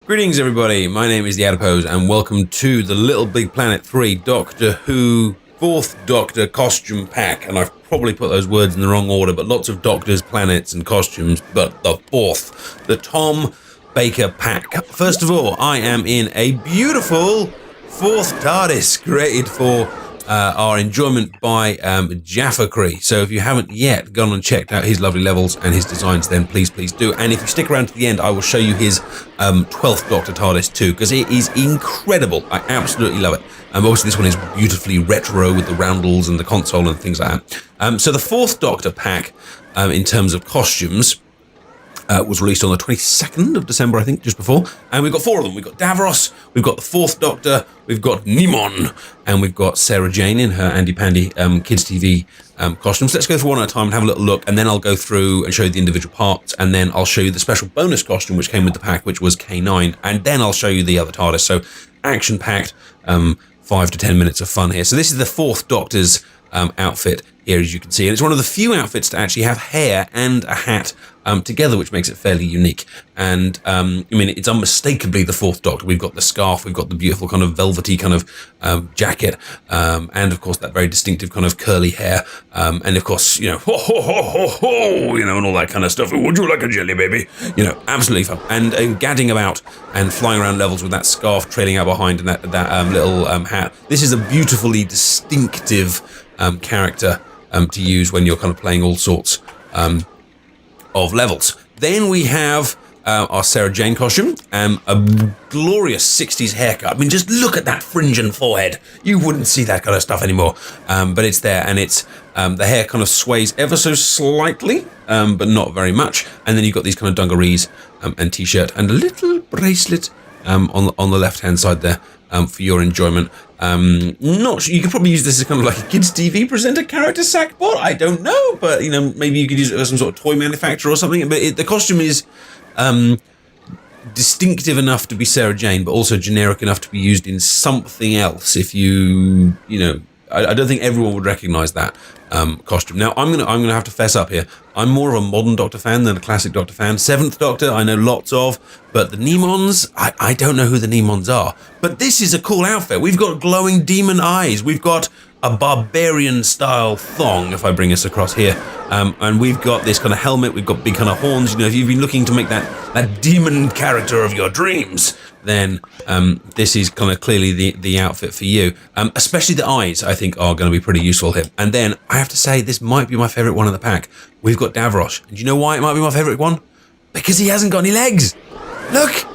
Greetings, everybody. My name is The Adipose, and welcome to the Little Big Planet 3 Doctor Who 4th Doctor costume pack. And I've probably put those words in the wrong order, but lots of doctors, planets, and costumes, but the 4th, the Tom Baker pack. First of all, I am in a beautiful 4th TARDIS created for our enjoyment by Jaffa Cree. So if you haven't yet gone and checked out his lovely levels and his designs, then please do. And if you stick around to the end, I will show you his 12th Doctor TARDIS too, because it is incredible. I absolutely love it. Obviously this one is beautifully retro with the roundels and the console and things like that. So the 4th Doctor pack, in terms of costumes, was released on the 22nd of December, I think, just before. And we've got 4 of them. We've got Davros, we've got the 4th Doctor, we've got Nimon, and we've got Sarah Jane in her Andy Pandy Kids TV costumes. Let's go through one at a time and have a little look, and then I'll go through and show you the individual parts, and then I'll show you the special bonus costume which came with the pack, which was K9, and then I'll show you the other TARDIS. So action-packed, 5 to 10 minutes of fun here. So this is the 4th Doctor's outfit here, as you can see, and it's one of the few outfits to actually have hair and a hat together, which makes it fairly unique. And I mean, it's unmistakably the 4th Doctor. We've got the scarf, we've got the beautiful kind of velvety kind of jacket, and of course that very distinctive kind of curly hair, and of course, you know, ho ho ho ho ho, you know, and all that kind of stuff. Would you like a jelly, baby? You know, absolutely fun. And gadding about and flying around levels with that scarf trailing out behind and that little hat. This is a beautifully distinctive character to use when you're kind of playing all sorts of levels. Then we have our Sarah Jane costume, a glorious 60s haircut. I mean, just look at that fringe and forehead. You wouldn't see that kind of stuff anymore, but it's there, and it's the hair kind of sways ever so slightly, but not very much. And then you've got these kind of dungarees and t-shirt and a little bracelet on the left-hand side there for your enjoyment. Not sure, you could probably use this as kind of like a kids TV presenter character sackbot. I don't know, but you know, maybe you could use it as some sort of toy manufacturer or something. But the costume is distinctive enough to be Sarah Jane, but also generic enough to be used in something else. If you know, I don't think everyone would recognise that costume. Now, I'm gonna have to fess up here. I'm more of a modern Doctor fan than a classic Doctor fan. 7th Doctor, I know lots of, but the Nemons, I don't know who the Nemons are. But this is a cool outfit. We've got glowing demon eyes. We've got a barbarian-style thong, if I bring us across here. And we've got this kind of helmet. We've got big kind of horns. You know, if you've been looking to make that demon character of your dreams, then this is kind of clearly the outfit for you. Especially the eyes, I think, are going to be pretty useful here. And then I have to say, this might be my favourite one in the pack. We've got Davros. And do you know why it might be my favourite one? Because he hasn't got any legs. Look!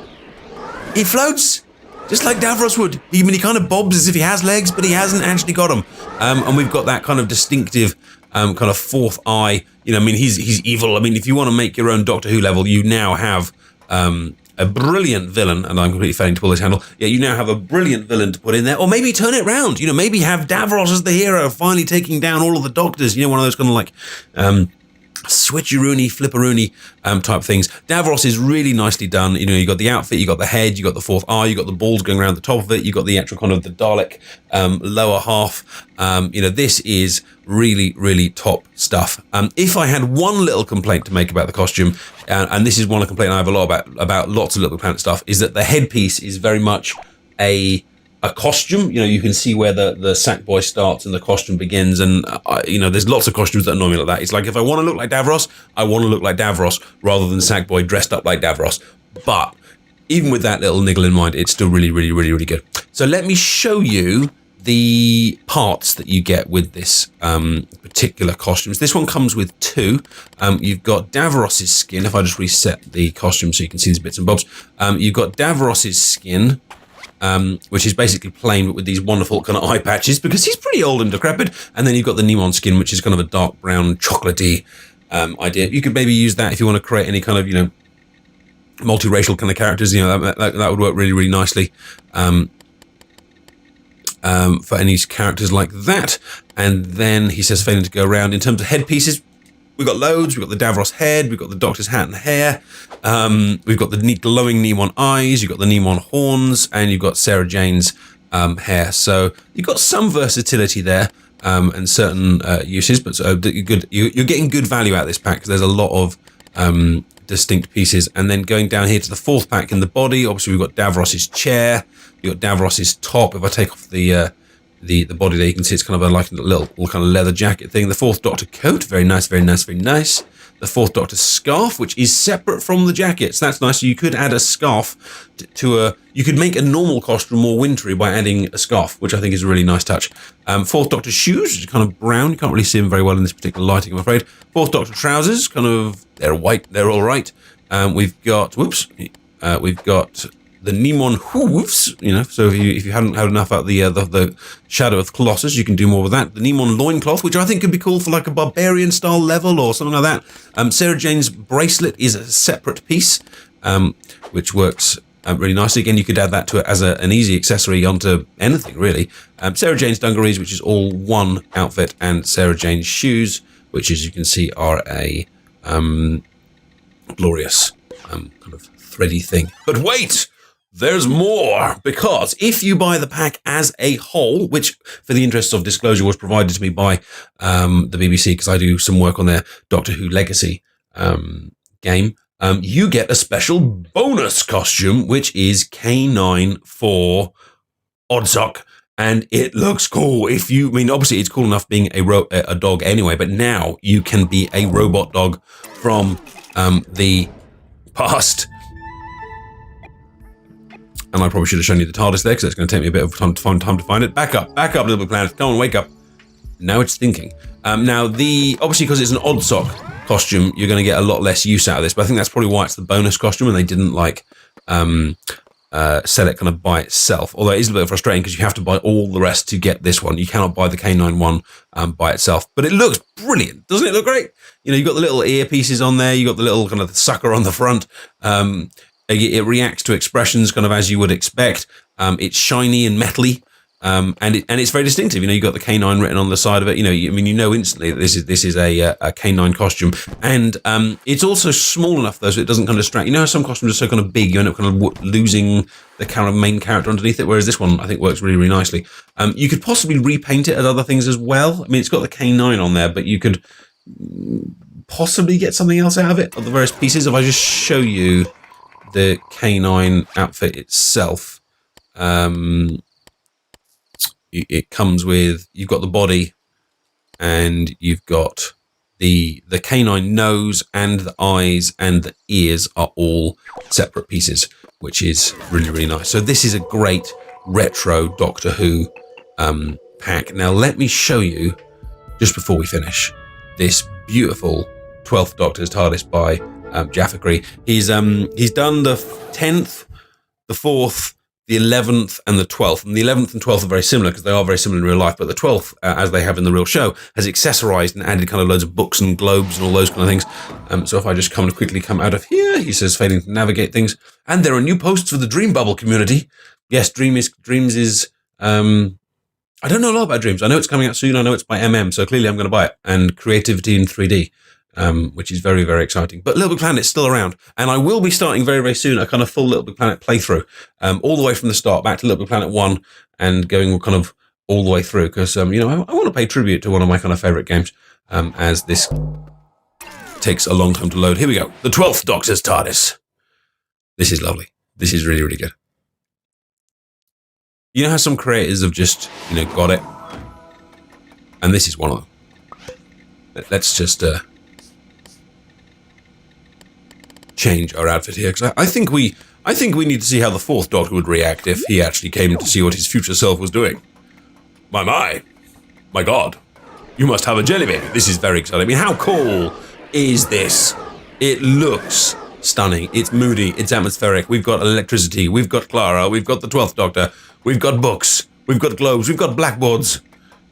He floats just like Davros would. I mean, he kind of bobs as if he has legs, but he hasn't actually got them. And we've got that kind of distinctive kind of 4th eye. You know, I mean, he's evil. I mean, if you want to make your own Doctor Who level, you now have a brilliant villain, and I'm completely failing to pull this handle. Yeah, you now have a brilliant villain to put in there, or maybe turn it round. You know, maybe have Davros as the hero, finally taking down all of the Doctors. You know, one of those kind of like switcheroony, flipperoony type things. Davros is really nicely done. You know, you got the outfit, you got the head, you got the 4th eye, you got the balls going around the top of it, you got the actual kind of the Dalek lower half. You know, this is really, really top stuff. If I had one little complaint to make about the costume, and this is one complaint I have a lot about lots of Little Planet stuff, is that the headpiece is very much a costume. You know, you can see where the Sackboy starts and the costume begins, and you know, there's lots of costumes that annoy me like that. It's like, if I want to look like Davros, I want to look like Davros rather than Sackboy dressed up like Davros. But even with that little niggle in mind, it's still really, really, really, really good. So let me show you the parts that you get with this particular costumes. This one comes with 2. You've got Davros's skin. If I just reset the costume so you can see these bits and bobs, you've got Davros's skin, which is basically plain but with these wonderful kind of eye patches, because he's pretty old and decrepit. And then you've got the Nimon skin, which is kind of a dark brown chocolatey idea. You could maybe use that if you want to create any kind of, you know, multiracial kind of characters. You know, that would work really, really nicely for any characters like that. And then he says, failing to go around. In terms of headpieces, we've got loads. We've got the Davros head. We've got the Doctor's hat and hair. We've got the neat glowing Nemon eyes. You've got the Nemon horns, and you've got Sarah Jane's hair. So you've got some versatility there, and certain uses, but good. You're getting good value out of this pack, because there's a lot of distinct pieces. And then going down here to the fourth pack in the body, obviously we've got Davros's chair, you've got Davros's top. If I take off the body there, you can see it's kind of like a little kind of leather jacket thing. The fourth Doctor coat, very nice, very nice, very nice. The fourth Doctor scarf, which is separate from the jacket, so that's nice. So you could add a scarf you could make a normal costume more wintry by adding a scarf, which I think is a really nice touch. Fourth Doctor shoes, which are kind of brown. You can't really see them very well in this particular lighting, I'm afraid. Fourth Doctor trousers, kind of, they're white, they're all right. We've got the Nemon hooves, so if you hadn't had enough out the Shadow of Colossus, you can do more with that. The Nemon loincloth, which I think could be cool for like a barbarian style level or something like that. Sarah Jane's bracelet is a separate piece, which works really nicely. Again, you could add that to it as an easy accessory onto anything, really. Sarah Jane's dungarees, which is all one outfit, and Sarah Jane's shoes, which, as you can see, are a glorious kind of thready thing. But wait! There's more, because if you buy the pack as a whole, which for the interests of disclosure was provided to me by the BBC, because I do some work on their Doctor Who Legacy game, you get a special bonus costume, which is K9 for Oddsock, and it looks cool. Obviously it's cool enough being a dog anyway, but now you can be a robot dog from the past. And I probably should have shown you the TARDIS there, because it's going to take me a bit of time to find it. Back up, LittleBigPlanet. Come on, wake up. Now it's thinking. Now, obviously, because it's an Oddsock costume, you're going to get a lot less use out of this. But I think that's probably why it's the bonus costume, and they didn't sell it kind of by itself. Although it is a bit frustrating, because you have to buy all the rest to get this one. You cannot buy the K9 one by itself. But it looks brilliant. Doesn't it look great? You've got the little earpieces on there. You've got the little kind of sucker on the front. It reacts to expressions kind of as you would expect. It's shiny and metally, and it's very distinctive. You've got the K9 written on the side of it. You know instantly that this is a K9 costume, and it's also small enough though so it doesn't kind of distract. How some costumes are so kind of big, you end up kind of losing the kind of main character underneath it. Whereas this one, I think, works really, really nicely. You could possibly repaint it as other things as well. It's got the K9 on there, but you could possibly get something else out of it, of the various pieces. If I just show you the Canine outfit itself, it comes with, you've got the body, and you've got the canine nose, and the eyes and the ears are all separate pieces, which is really, really nice. So this is a great retro Doctor Who pack. Now let me show you, just before we finish, this beautiful 12th Doctor's TARDIS by Jaffa Cree. He's done the 10th, the 4th, the 11th, and the 12th. And the 11th and 12th are very similar, because they are very similar in real life. But the 12th, as they have in the real show, has accessorized and added kind of loads of books and globes and all those kind of things. So if I just quickly come out of here, he says, failing to navigate things. And there are new posts for the Dream Bubble community. Yes, Dreams is. I don't know a lot about Dreams. I know it's coming out soon. I know it's by so clearly I'm going to buy it. And Creativity in 3D. Which is very, very exciting. But LittleBigPlanet's still around, and I will be starting very, very soon a kind of full LittleBigPlanet playthrough, all the way from the start back to LittleBigPlanet 1 and going kind of all the way through, because I want to pay tribute to one of my kind of favorite games, as this takes a long time to load. Here we go. The 12th Doctor's TARDIS. This is lovely. This is really, really good. You know how some creators have just, got it? And this is one of them. Let's just change our outfit here, because I think we need to see how the 4th Doctor would react if he actually came to see what his future self was doing. My God, you must have a jelly baby. This is very exciting. How cool is this? It looks stunning. It's moody. It's atmospheric. We've got electricity. We've got Clara. We've got the 12th Doctor. We've got books. We've got globes. We've got blackboards.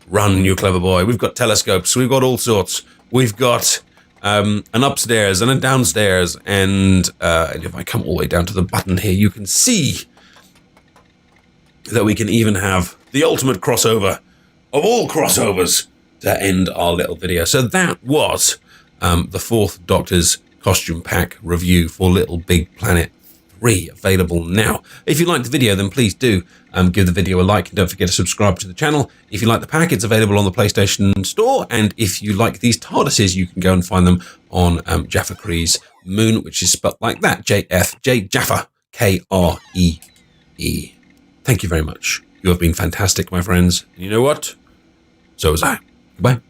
Run, you clever boy. We've got telescopes. We've got all sorts. We've got an upstairs and a downstairs, and if I come all the way down to the button here, you can see that we can even have the ultimate crossover of all crossovers to end our little video. So that was the 4th Doctor's costume pack review for LittleBigPlanet 3 available now. If you liked the video, then please do give the video a like, and don't forget to subscribe to the channel. If you like the pack, it's available on the PlayStation Store, and if you like these TARDISes, you can go and find them on Jaffa Kree's Moon, which is spelled like that, Jaffa, Kree. Thank you very much. You have been fantastic, my friends. And you know what? So was I. Goodbye.